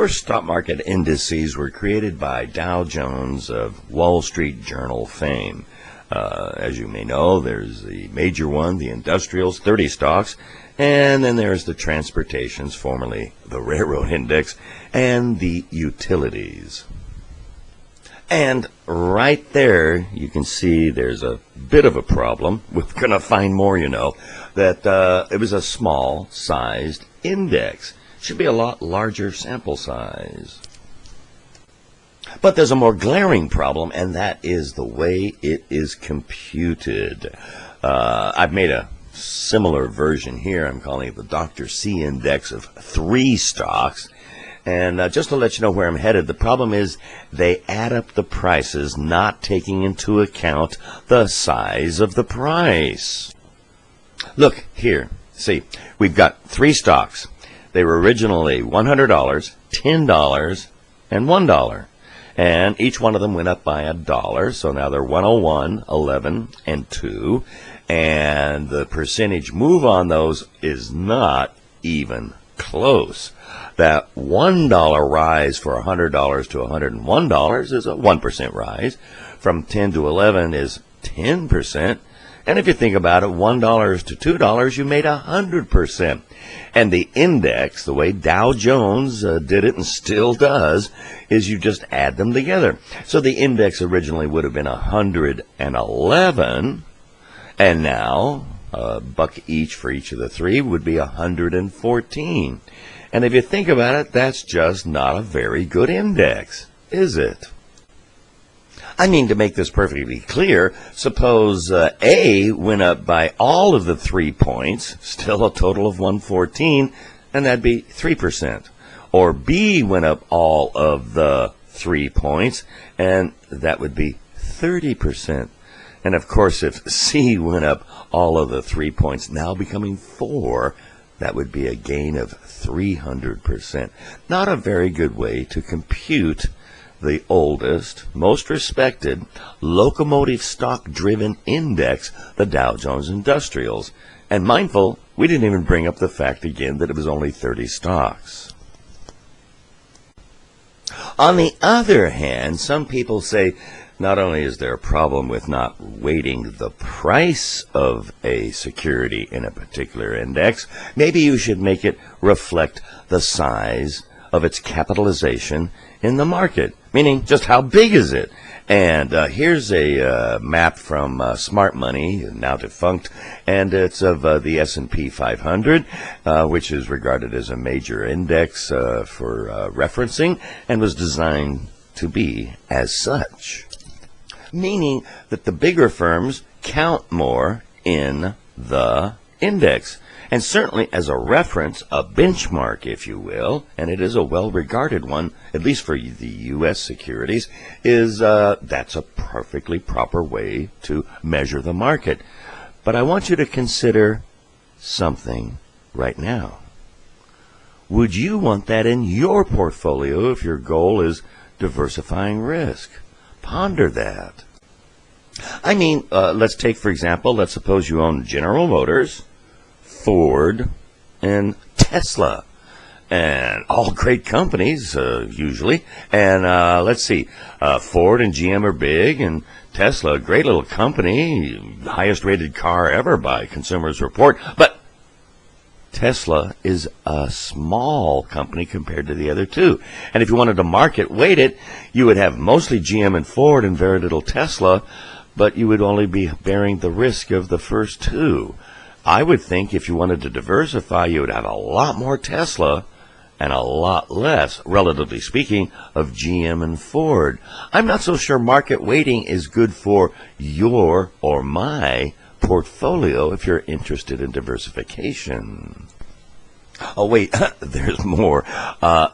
first stock market indices were created by Dow Jones of Wall Street Journal fame. As you may know, there's the major one, the industrials, 30 stocks, and then there's the transportations, formerly the railroad index, and the utilities. And right there, you can see there's a bit of a problem. We're going to find more, that it was a small-sized index. Should be a lot larger sample size. But there's a more glaring problem, and that is the way it is computed. I've made a similar version here. I'm calling it the Dr. C index of 3 stocks. And just to let you know where I'm headed, the problem is they add up the prices, not taking into account the size of the price. Look here. See, we've got 3 stocks. They were originally $100, $10, and $1. And each one of them went up by $1, so now they're 101, 11, and 2. And the percentage move on those is not even close. That $1 rise for $100 to $101 is a 1% rise. From 10 to 11 is 10%. And if you think about it, $1 to $2, you made 100%. And the index, the way Dow Jones did it and still does, is you just add them together. So the index originally would have been 111, and now a buck each for each of the 3 would be 114. And if you think about it, that's just not a very good index, is it? I mean, to make this perfectly clear, suppose A went up by all of the 3 points, still a total of 114, and that'd be 3%. Or B went up all of the 3 points, and that would be 30%. And of course, if C went up all of the 3 points, now becoming 4, that would be a gain of 300%. Not a very good way to compute the oldest, most respected, locomotive stock-driven index, the Dow Jones Industrials. And mindful, we didn't even bring up the fact again that it was only 30 stocks. On the other hand, some people say not only is there a problem with not weighting the price of a security in a particular index, maybe you should make it reflect the size of its capitalization in the market, meaning just how big is it? And here's a map from Smart Money, now defunct, and it's of the S&P 500, which is regarded as a major index for referencing and was designed to be as such, meaning that the bigger firms count more in the index. And certainly as a reference, a benchmark, if you will, and it is a well-regarded one, at least for the U.S. securities, is that's a perfectly proper way to measure the market. But I want you to consider something right now. Would you want that in your portfolio if your goal is diversifying risk? Ponder that. I mean, let's take, for example, let's suppose you own General Motors, Ford, and Tesla, and all great companies usually. And let's see, Ford and GM are big, and Tesla, a great little company, highest rated car ever by Consumers Report. But Tesla is a small company compared to the other two. And if you wanted to market weight it, you would have mostly GM and Ford and very little Tesla, but you would only be bearing the risk of the first two. I would think if you wanted to diversify, you would have a lot more Tesla and a lot less, relatively speaking, of GM and Ford. I'm not so sure market weighting is good for your or my portfolio if you're interested in diversification. Oh, wait, there's more.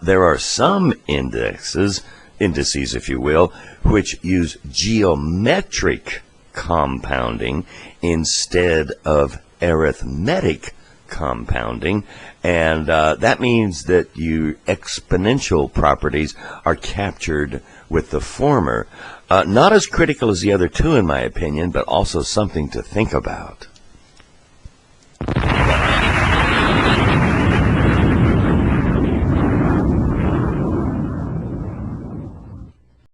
There are some indices, if you will, which use geometric compounding instead of arithmetic compounding, and that means that your exponential properties are captured with the former. Not as critical as the other two, in my opinion, but also something to think about.